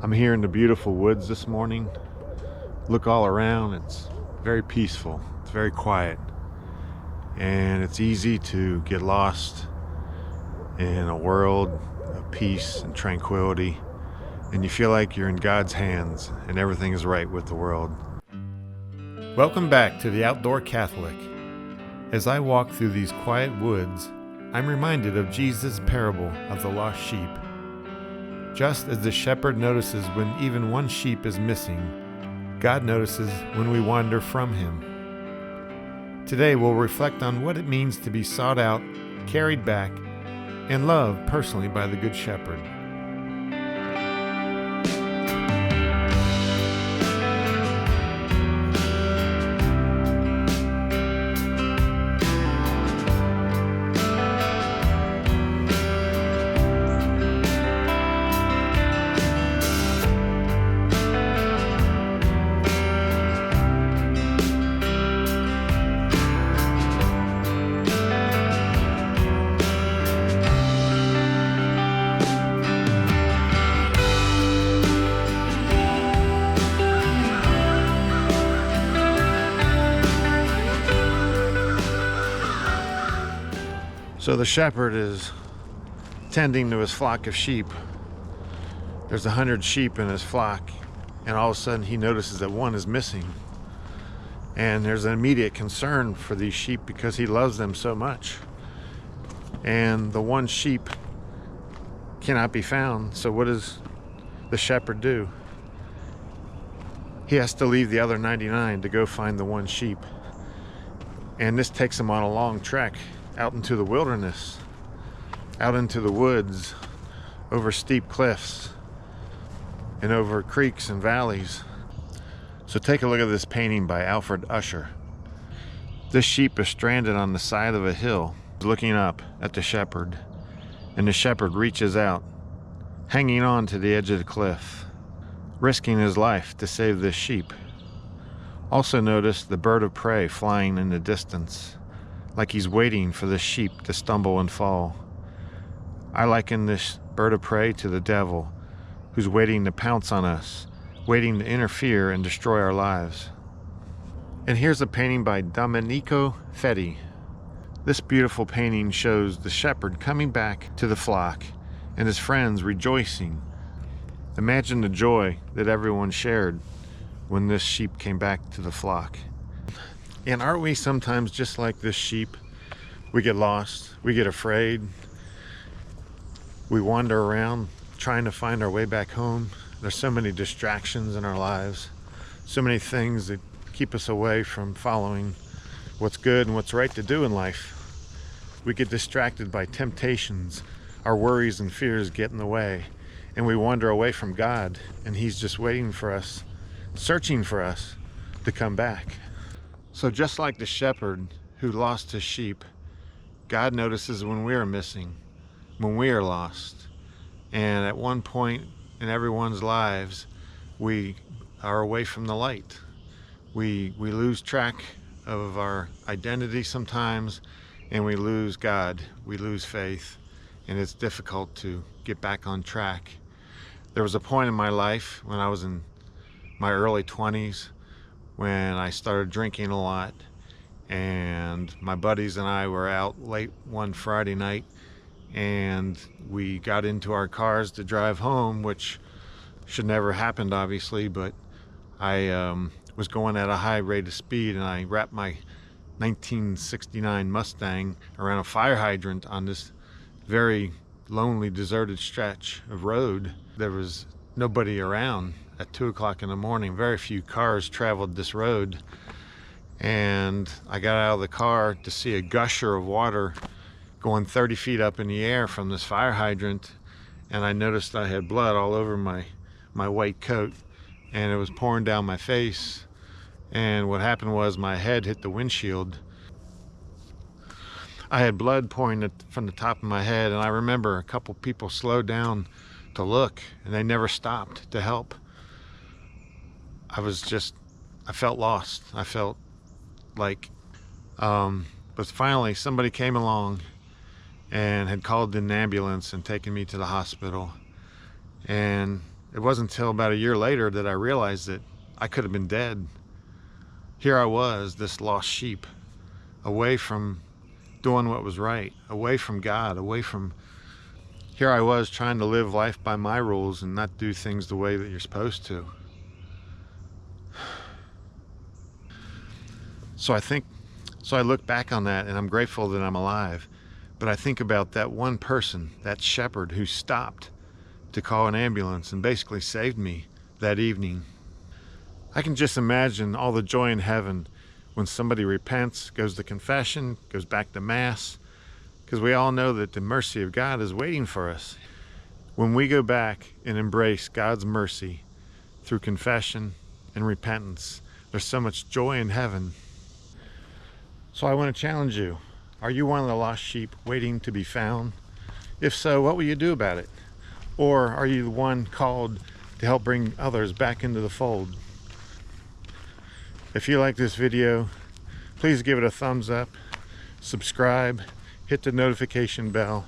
I'm here in the beautiful woods this morning. Look all around, it's very peaceful, it's very quiet, and it's easy to get lost in a world of peace and tranquility, and you feel like you're in God's hands and everything is right with the world. Welcome back to the Outdoor Catholic. As I walk through these quiet woods, I'm reminded of Jesus' parable of the lost sheep. Just as the shepherd notices when even one sheep is missing, God notices when we wander from Him. Today we'll reflect on what it means to be sought out, carried back, and loved personally by the Good Shepherd. So the shepherd is tending to his flock of sheep. There's 100 sheep in his flock, and all of a sudden he notices that one is missing. And there's an immediate concern for these sheep because he loves them so much. And the one sheep cannot be found, so what does the shepherd do? He has to leave the other 99 to go find the one sheep. And this takes him on a long trek out into the wilderness, out into the woods, over steep cliffs, and over creeks and valleys. So take a look at this painting by Alfred Usher. This sheep is stranded on the side of a hill, looking up at the shepherd, and the shepherd reaches out, hanging on to the edge of the cliff, risking his life to save this sheep. Also notice the bird of prey flying in the distance, like he's waiting for the sheep to stumble and fall. I liken this bird of prey to the devil, who's waiting to pounce on us, waiting to interfere and destroy our lives. And here's a painting by Domenico Feti. This beautiful painting shows the shepherd coming back to the flock and his friends rejoicing. Imagine the joy that everyone shared when this sheep came back to the flock. And aren't we sometimes just like this sheep? We get lost, we get afraid, we wander around trying to find our way back home. There's so many distractions in our lives, so many things that keep us away from following what's good and what's right to do in life. We get distracted by temptations, our worries and fears get in the way, and we wander away from God, and He's just waiting for us, searching for us to come back. So just like the shepherd who lost his sheep, God notices when we are missing, when we are lost. And at one point in everyone's lives, we are away from the light. We lose track of our identity sometimes, and we lose God, we lose faith, and it's difficult to get back on track. There was a point in my life when I was in my early 20s when I started drinking a lot, and my buddies and I were out late one Friday night, and we got into our cars to drive home, which should never happened obviously, but I was going at a high rate of speed, and I wrapped my 1969 Mustang around a fire hydrant on this very lonely, deserted stretch of road. There was nobody around at 2 o'clock in the morning. Very few cars traveled this road, and I got out of the car to see a gusher of water going 30 feet up in the air from this fire hydrant, and I noticed I had blood all over my white coat, and it was pouring down my face, and what happened was my head hit the windshield. I had blood pouring from the top of my head, and I remember a couple people slowed down to look, and they never stopped to help. I felt lost. I felt like, but finally somebody came along and had called in an ambulance and taken me to the hospital. And It wasn't until about a year later that I realized that I could have been dead. Here I was, this lost sheep, away from doing what was right, away from God, away from... Here I was trying to live life by my rules and not do things the way that you're supposed to. So I look back on that and I'm grateful that I'm alive. But I think about that one person, that shepherd who stopped to call an ambulance and basically saved me that evening. I can just imagine all the joy in heaven when somebody repents, goes to confession, goes back to Mass, because we all know that the mercy of God is waiting for us. When we go back and embrace God's mercy through confession and repentance, there's so much joy in heaven. So I want to challenge you. Are you one of the lost sheep waiting to be found? If so, what will you do about it? Or are you the one called to help bring others back into the fold? If you like this video, please give it a thumbs up, subscribe, hit the notification bell.